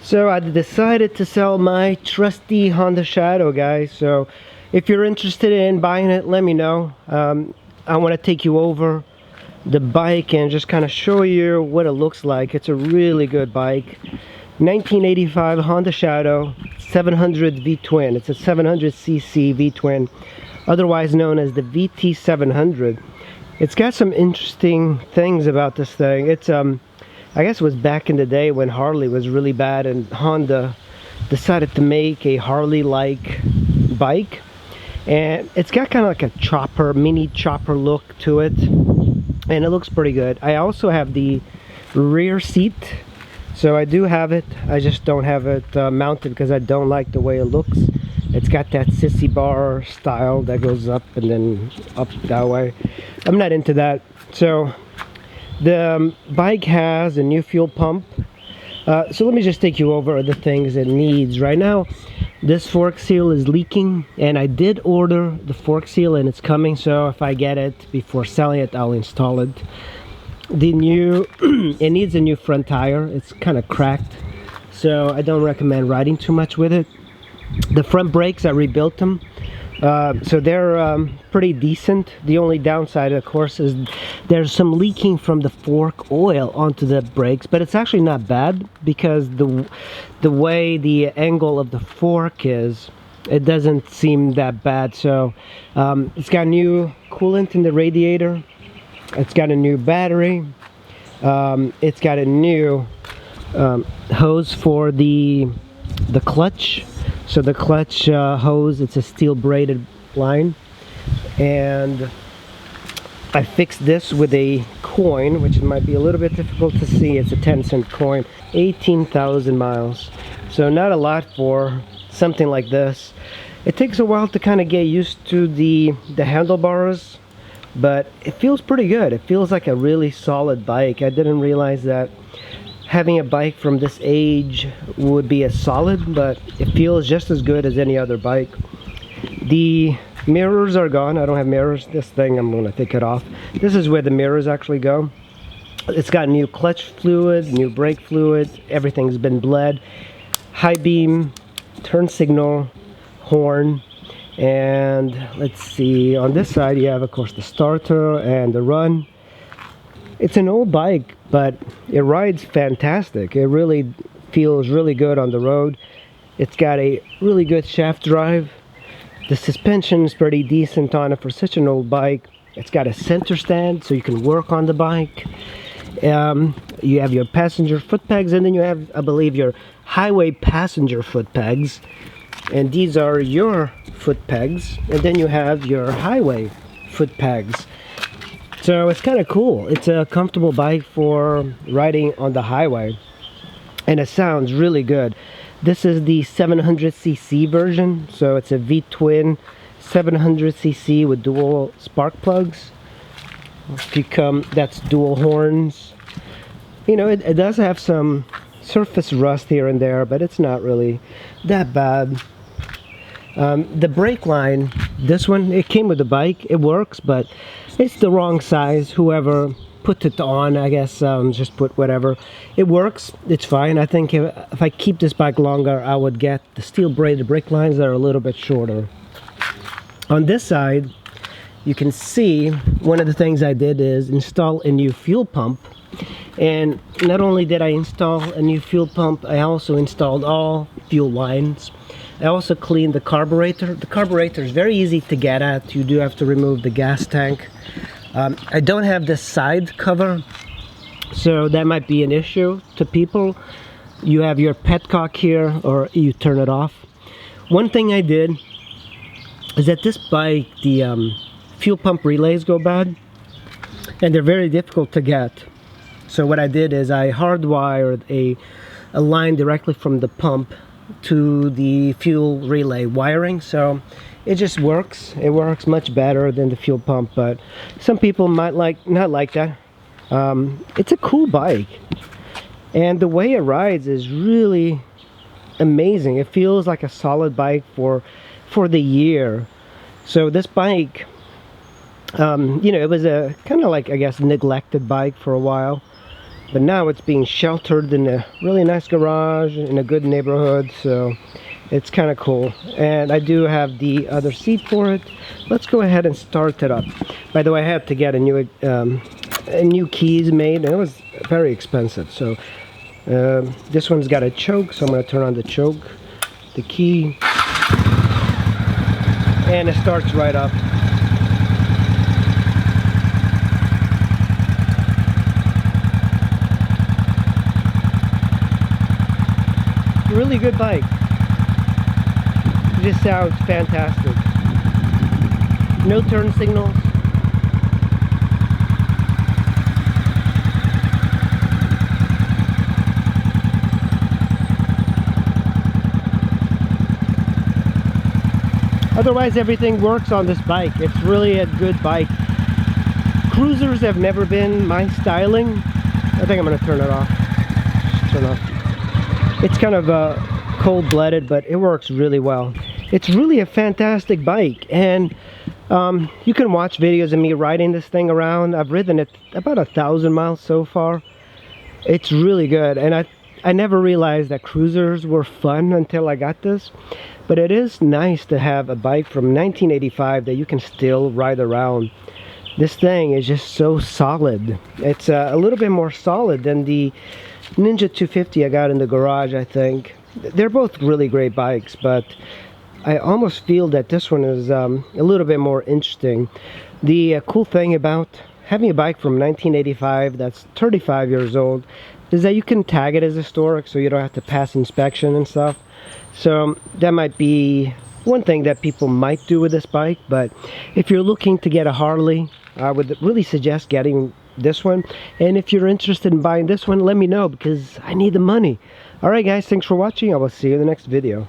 So I decided to sell my trusty Honda Shadow, guys. So if you're interested in buying it, let me know. I want to take you over the bike and just kind of show you what it looks like. It's a really good bike. 1985 Honda Shadow 700 V-twin. It's a 700cc V-twin, otherwise known as the VT700. It's got some interesting things about this thing. It's I guess it was back in the day when Harley was really bad and Honda decided to make a Harley-like bike. And it's got kind of like a chopper, mini chopper look to it. And it looks pretty good. I also have the rear seat. So I do have it. I just don't have it mounted because I don't like the way it looks. It's got that sissy bar style that goes up and then up that way. I'm not into that. So the bike has a new fuel pump. So let me just take you over the things it needs. Right now, this fork seal is leaking, and I did order the fork seal and it's coming. So if I get it before selling it, I'll install it. The new, it needs a new front tire. It's kind of cracked, so I don't recommend riding too much with it. The front brakes, I rebuilt them. So they're pretty decent. The only downside, of course, is there's some leaking from the fork oil onto the brakes, but it's actually not bad because the way the angle of the fork is, it doesn't seem that bad. So it's got new coolant in the radiator. It's got a new battery. It's got a new hose for the clutch. So the clutch hose, it's a steel braided line, and I fixed this with a coin, which might be a little bit difficult to see. It's a 10-cent coin. 18,000 miles, so not a lot for something like this. It takes a while to kind of get used to the handlebars, but it feels pretty good. It feels like a really solid bike. I didn't realize that having a bike from this age would be as solid, but it feels just as good as any other bike. The mirrors are gone. I don't have mirrors. This thing, I'm gonna take it off. This is where the mirrors actually go. It's got new clutch fluid, new brake fluid. Everything's been bled. High beam, turn signal, horn, and let's see, on this side you have, of course, the starter and the run. It's an old bike, but it rides fantastic. It really feels really good on the road. It's got a really good shaft drive. The suspension is pretty decent on it for such an old bike. It's got a center stand so you can work on the bike. You have your passenger foot pegs, and then you have, I believe, your highway passenger foot pegs. And these are your foot pegs. And then you have your highway foot pegs. So it's kind of cool. It's a comfortable bike for riding on the highway, and it sounds really good. This is the 700cc version, so it's a V-twin 700cc with dual spark plugs. That's dual horns. You know, it does have some surface rust here and there, but it's not really that bad. The brake line, this one, it came with the bike. It works, but it's the wrong size. Whoever put it on, I guess, just put whatever. It works. It's fine. I think if I keep this bike longer, I would get the steel braided brake lines that are a little bit shorter. On this side, you can see one of the things I did is install a new fuel pump. And not only did I install a new fuel pump, I also installed all fuel lines. I also cleaned the carburetor. The carburetor is very easy to get at. You do have to remove the gas tank. I don't have this side cover, so that might be an issue to people. You have your petcock here, or you turn it off. One thing I did is that this bike, the fuel pump relays go bad, and they're very difficult to get. So what I did is I hardwired a line directly from the pump to the fuel relay wiring, so it just works. It works much better than the fuel pump, but some people might not like that. It's a cool bike, and the way it rides is really amazing. It feels like a solid bike for the year. So this bike, you know, it was a kind of like, I guess, neglected bike for a while. but now it's being sheltered in a really nice garage in a good neighborhood, so it's kind of cool. And I do have the other seat for it. Let's go ahead and start it up. By the way, I had to get a new keys made, and it was very expensive. So this one's got a choke, so I'm going to turn on the choke, the key, and it starts right up. Really good bike. It just sounds fantastic. No turn signals. Otherwise, everything works on this bike. It's really a good bike. Cruisers have never been my styling. I think I'm going to turn it off. Just turn off. It's kind of cold-blooded, but it works really well. It's really a fantastic bike, and you can watch videos of me riding this thing around. I've ridden it about 1,000 miles so far. It's really good, and I never realized that cruisers were fun until I got this. But it is nice to have a bike from 1985 that you can still ride around. This thing is just so solid. It's a little bit more solid than the Ninja 250 I got in the garage, I think. They're both really great bikes, but I almost feel that this one is a little bit more interesting. The cool thing about having a bike from 1985 that's 35 years old is that you can tag it as historic, so you don't have to pass inspection and stuff. So that might be one thing that people might do with this bike, but if you're looking to get a Harley, I would really suggest getting this one. And if you're interested in buying this one, let me know, because I need the money. Alright guys, thanks for watching. I will see you in the next video.